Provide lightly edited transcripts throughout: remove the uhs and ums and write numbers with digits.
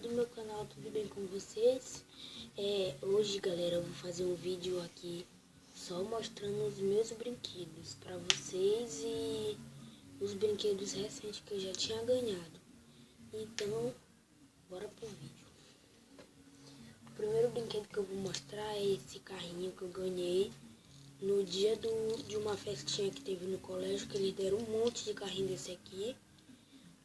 do meu canal, tudo bem com vocês? Hoje, galera, eu vou fazer um vídeo aqui só mostrando os meus brinquedos pra vocês e os brinquedos recentes que eu já tinha ganhado. Então, bora pro vídeo. O primeiro brinquedo que eu vou mostrar é esse carrinho que eu ganhei no dia de uma festinha que teve no colégio, que eles deram um monte de carrinho desse aqui.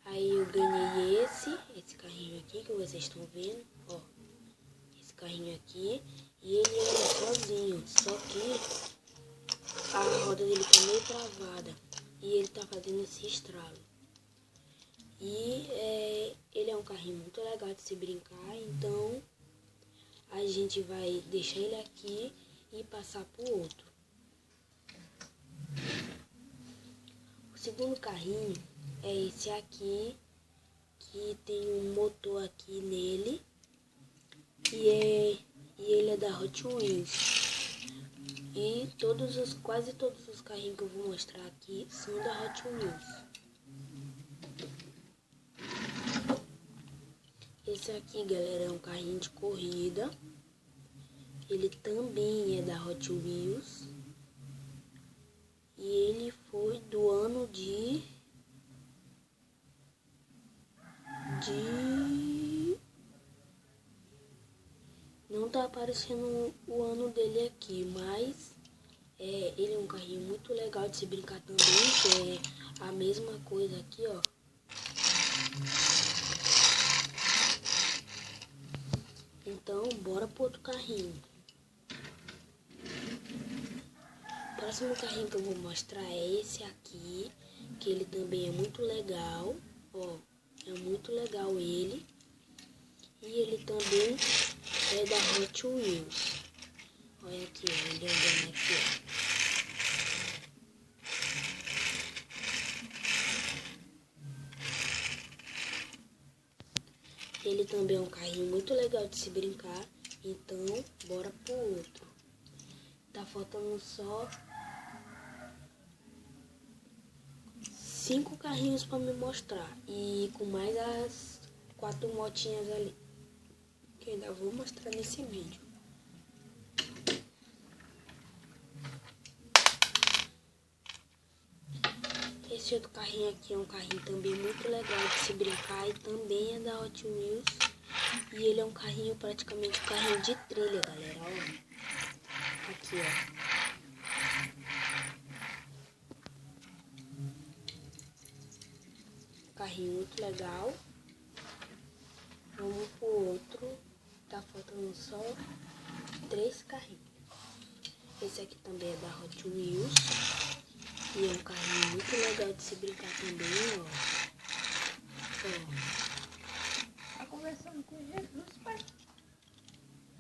Aí eu ganhei esse carrinho aqui que vocês estão vendo, ó, esse carrinho aqui, e ele anda sozinho, só que a roda dele tá meio travada e ele tá fazendo esse estralo. E ele é um carrinho muito legal de se brincar, então a gente vai deixar ele aqui e passar pro outro. O segundo carrinho é esse aqui, que tem um motor aqui nele, e ele é da Hot Wheels. E quase todos os carrinhos que eu vou mostrar aqui são da Hot Wheels. Esse aqui, galera, é um carrinho de corrida. Ele também é da Hot Wheels. E ele foi do ano de não tá aparecendo o ano dele aqui, mas ele é um carrinho muito legal de se brincar também, que é a mesma coisa aqui, ó. Então, bora pro outro carrinho. O próximo carrinho que eu vou mostrar é esse aqui, que ele também é muito legal, ó. É muito legal ele. E ele também é da Hot Wheels. Olha aqui, ó, ele andando aqui, ó. Ele também é um carrinho muito legal de se brincar. Então, bora pro outro. Tá faltando só 5 carrinhos pra me mostrar. E com mais as 4 motinhas ali, que eu ainda vou mostrar nesse vídeo. Esse outro carrinho aqui é um carrinho também muito legal de se brincar e também é da Hot Wheels. E ele é um carrinho, praticamente um carrinho de trilha, galera, ó. Aqui, ó. Carrinho muito legal. Vamos pro outro. Tá faltando só 3 carrinhos. Esse aqui também é da Hot Wheels. E é um carrinho muito legal de se brincar também, ó. Tá conversando com Jesus, pai?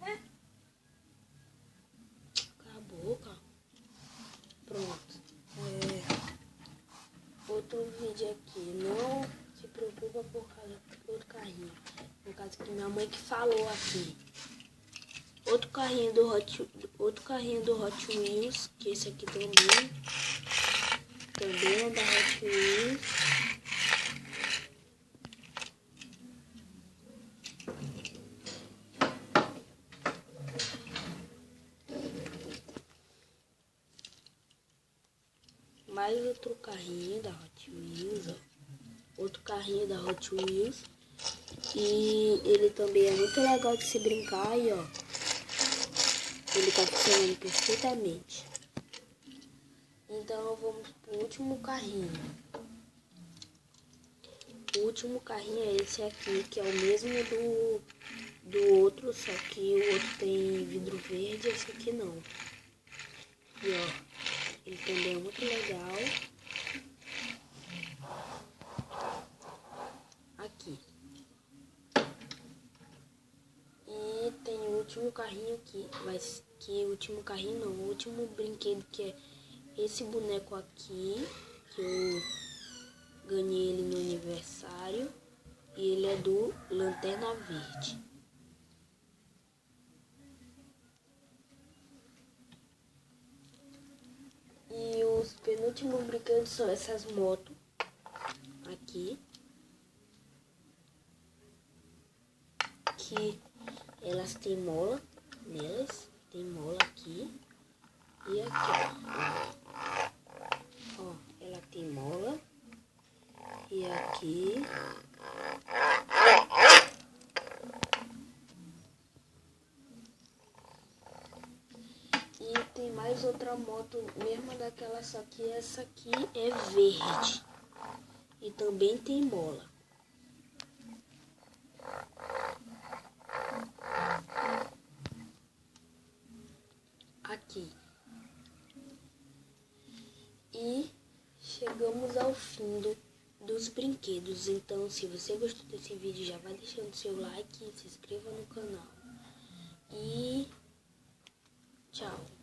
É? Cala a boca. Pronto. Outro vídeo aqui. Não se preocupa por causa do outro carrinho. No caso que minha mãe que falou aqui. Outro carrinho do Hot Wheels, que esse aqui também é da Hot Wheels. Mais outro carrinho da Hot Wheels, ó. Outro carrinho da Hot Wheels. E ele também é muito legal de se brincar aí, ó. Ele tá funcionando perfeitamente. Então vamos pro último carrinho. O último carrinho é esse aqui, que é o mesmo do outro, só que o outro tem vidro verde, esse aqui não. E ó, ele também é muito legal. Aqui. E tem o último carrinho aqui, o último carrinho não, o último brinquedo, que é esse boneco aqui, que eu ganhei ele no aniversário, e ele é do Lanterna Verde. E os penúltimos brinquedos são essas motos aqui. que elas têm mola nelas. Tem mola aqui e aqui, ó. Ela tem mola e aqui. E tem mais outra moto, mesma daquela, só que essa aqui é verde. E também tem mola. Aqui. E chegamos ao fim dos brinquedos. Então, se você gostou desse vídeo, já vai deixando seu like, se inscreva no canal. E tchau.